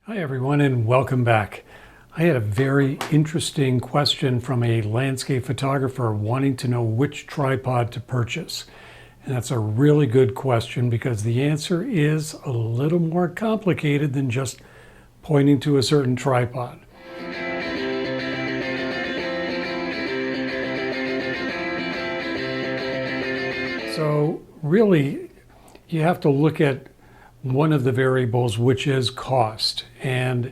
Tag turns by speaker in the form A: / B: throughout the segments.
A: Hi everyone and welcome back. I had a very interesting question from a landscape photographer wanting to know which tripod to purchase. And that's a really good question because the answer is a little more complicated than just pointing to a certain tripod. So really, you have to look at one of the variables, which is cost. And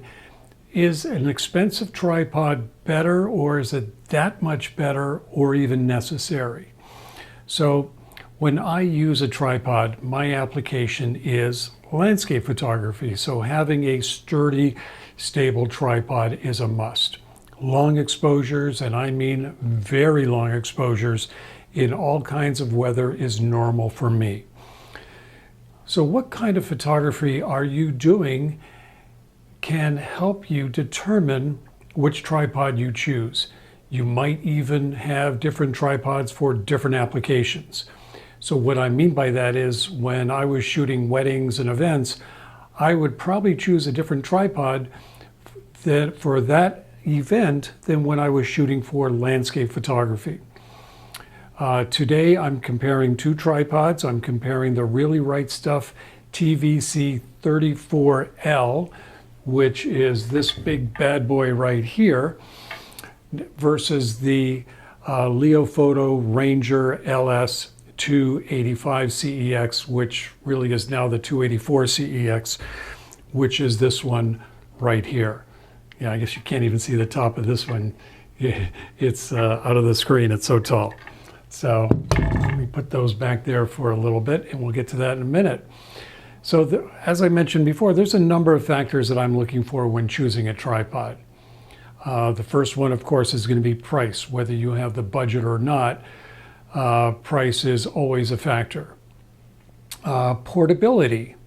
A: is an expensive tripod better, or is it that much better or even necessary? So when I use a tripod, my application is landscape photography. So having a sturdy, stable tripod is a must. Long exposures, and I mean very long exposures in all kinds of weather, is normal for me. So what kind of photography are you doing can help you determine which tripod you choose. You might even have different tripods for different applications. So what I mean by that is when I was shooting weddings and events, I would probably choose a different tripod for that event than when I was shooting for landscape photography. Today I'm comparing two tripods. I'm comparing the Really Right Stuff TVC 34L, which is this big bad boy right here, versus the Leofoto Ranger LS 285 CEX, which really is now the 284 CEX, which is this one right here. Yeah, I guess you can't even see the top of this one. It's out of the screen, it's so tall. So let me put those back there for a little bit and we'll get to that in a minute. So as I mentioned before, there's a number of factors that I'm looking for when choosing a tripod. The first one, of course, is going to be price. Whether you have the budget or not, price is always a factor. Portability,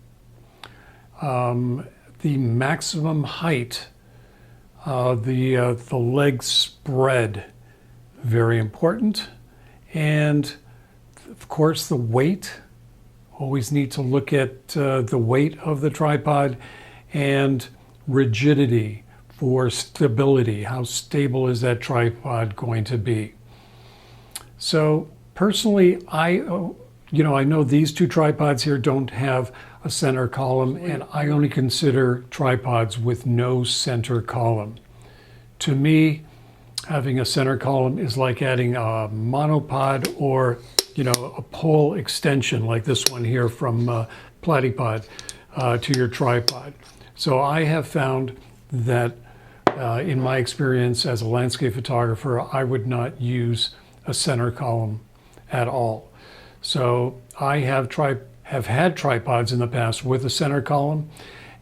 A: the maximum height, the leg spread, very important. And of course the weight, always need to look at the weight of the tripod, and rigidity for stability. How stable is that tripod going to be? So personally, I know these two tripods here don't have a center column, and I only consider tripods with no center column. To me, having a center column is like adding a monopod or, a pole extension like this one here from Platypod to your tripod. So I have found that in my experience as a landscape photographer, I would not use a center column at all. So I have had tripods in the past with a center column,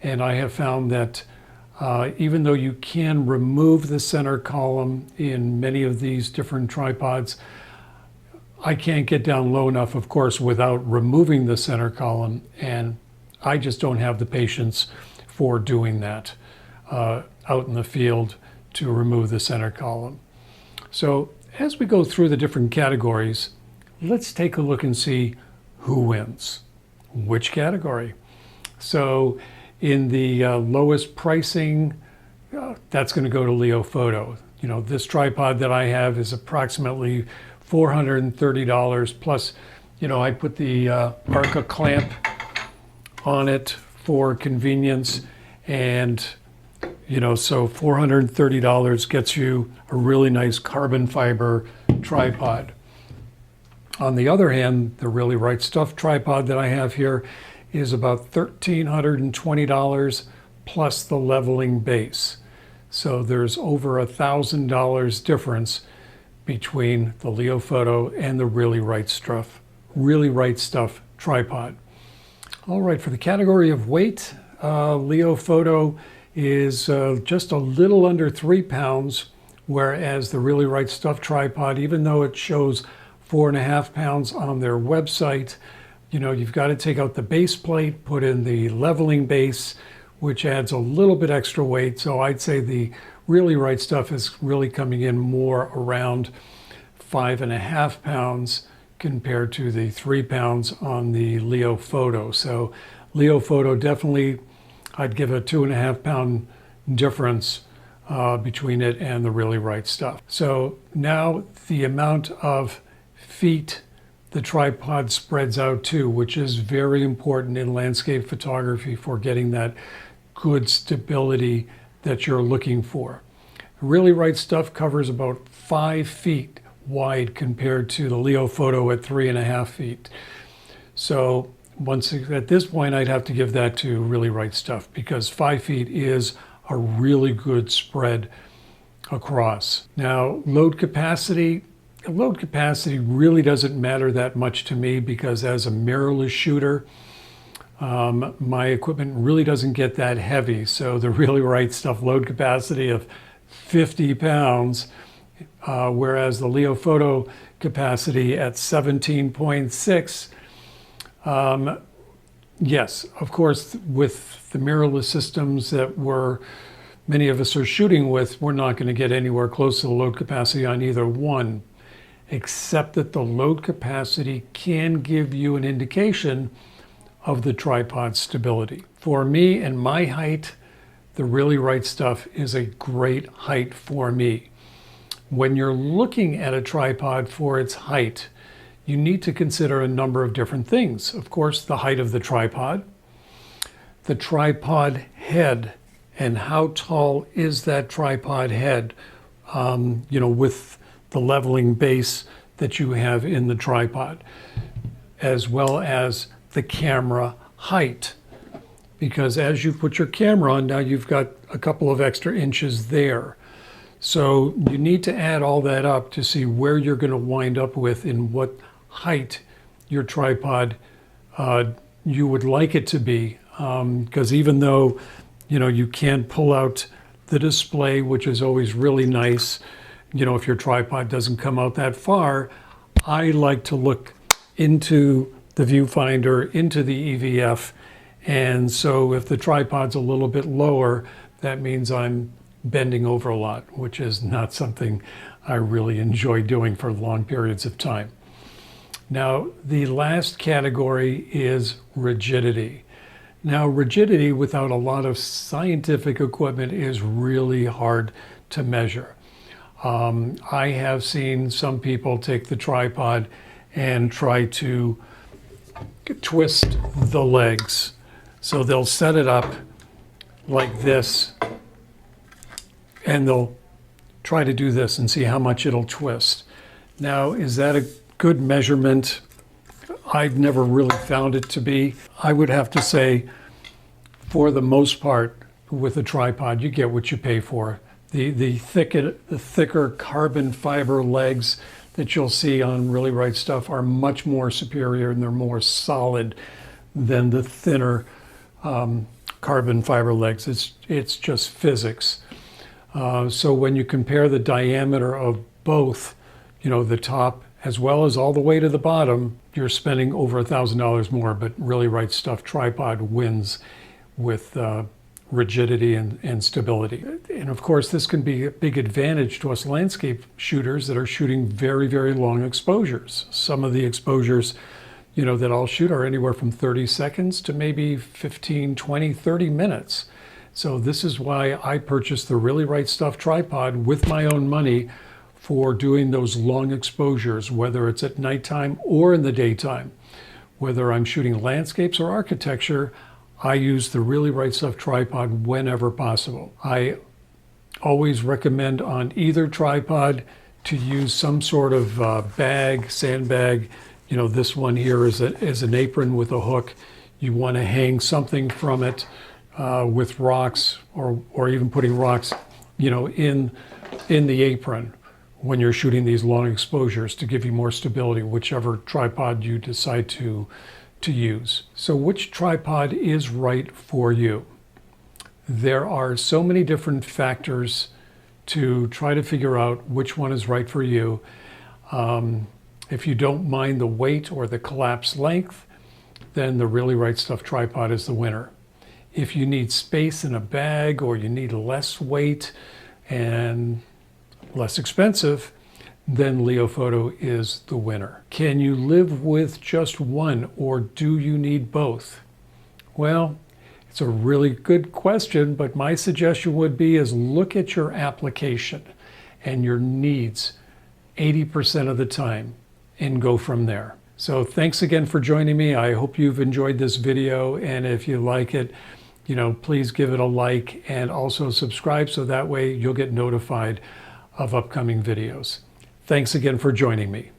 A: and I have found that even though you can remove the center column in many of these different tripods, I can't get down low enough, of course, without removing the center column, and I just don't have the patience for doing that out in the field to remove the center column. So as we go through the different categories, let's take a look and see who wins. Which category? So in the lowest pricing, that's going to go to Leofoto. This tripod that I have is approximately $430 plus, I put the Arca clamp on it for convenience, and so $430 gets you a really nice carbon fiber tripod. On the other hand, the Really Right Stuff tripod that I have here is about $1,320 plus the leveling base. So there's over $1,000 difference between the Leofoto and the Really Right Stuff tripod. All right, for the category of weight, Leofoto is just a little under 3 pounds, whereas the Really Right Stuff tripod, even though it shows 4.5 pounds on their website, you've got to take out the base plate, put in the leveling base, which adds a little bit extra weight. So I'd say the Really Right Stuff is really coming in more around 5.5 pounds compared to the 3 pounds on the Leofoto. So Leofoto definitely I'd give a 2.5 pound difference between it and the Really Right Stuff. So now the amount of feet the tripod spreads out to, which is very important in landscape photography for getting that good stability that you're looking for. Really Right Stuff covers about 5 feet wide compared to the Leo Photo at 3.5 feet. So at this point, I'd have to give that to Really Right Stuff, because 5 feet is a really good spread across. Now, load capacity really doesn't matter that much to me, because as a mirrorless shooter, my equipment really doesn't get that heavy. So the Really Right Stuff load capacity of 50 pounds, whereas the Leo Photo capacity at 17.6. Yes, of course, with the mirrorless systems that many of us are shooting with, we're not going to get anywhere close to the load capacity on either one, except that the load capacity can give you an indication of the tripod stability. For me and my height, the Really Right Stuff is a great height for me. When you're looking at a tripod for its height, you need to consider a number of different things. Of course, the height of the tripod head, and how tall is that tripod head, with the leveling base that you have in the tripod, as well as the camera height. Because as you put your camera on, now you've got a couple of extra inches there. So you need to add all that up to see where you're going to wind up with in what height your tripod you would like it to be. Because even though you can pull out the display, which is always really nice, if your tripod doesn't come out that far, I like to look into the viewfinder, into the EVF. And so if the tripod's a little bit lower, that means I'm bending over a lot, which is not something I really enjoy doing for long periods of time. Now, the last category is rigidity. Now, rigidity without a lot of scientific equipment is really hard to measure. I have seen some people take the tripod and try to twist the legs. So they'll set it up like this, and they'll try to do this and see how much it'll twist. Now, is that a good measurement? I've never really found it to be. I would have to say, for the most part, with a tripod, you get what you pay for. The thicker carbon fiber legs that you'll see on Really Right Stuff are much more superior, and they're more solid than the thinner carbon fiber legs. It's just physics. So when you compare the diameter of both, the top as well as all the way to the bottom, you're spending over $1,000 more, but Really Right Stuff tripod wins with rigidity and stability. And of course, this can be a big advantage to us landscape shooters that are shooting very, very long exposures. Some of the exposures, that I'll shoot are anywhere from 30 seconds to maybe 15, 20, 30 minutes. So this is why I purchased the Really Right Stuff tripod with my own money for doing those long exposures, whether it's at nighttime or in the daytime. Whether I'm shooting landscapes or architecture, I use the Really Right Stuff tripod whenever possible. I always recommend on either tripod to use some sort of bag, sandbag. This one here is an apron with a hook. You want to hang something from it with rocks, or even putting rocks, in the apron when you're shooting these long exposures to give you more stability, whichever tripod you decide to use. So which tripod is right for you? There are so many different factors to try to figure out which one is right for you. If you don't mind the weight or the collapse length, then the Really Right Stuff tripod is the winner. If you need space in a bag, or you need less weight and less expensive, then Leo Photo is the winner. Can you live with just one, or do you need both? Well, It's a really good question, but my suggestion would be is look at your application and your needs 80% of the time and go from there. So thanks again for joining me. I hope you've enjoyed this video, and if you like it, please give it a like and also subscribe so that way you'll get notified of upcoming videos. Thanks again for joining me.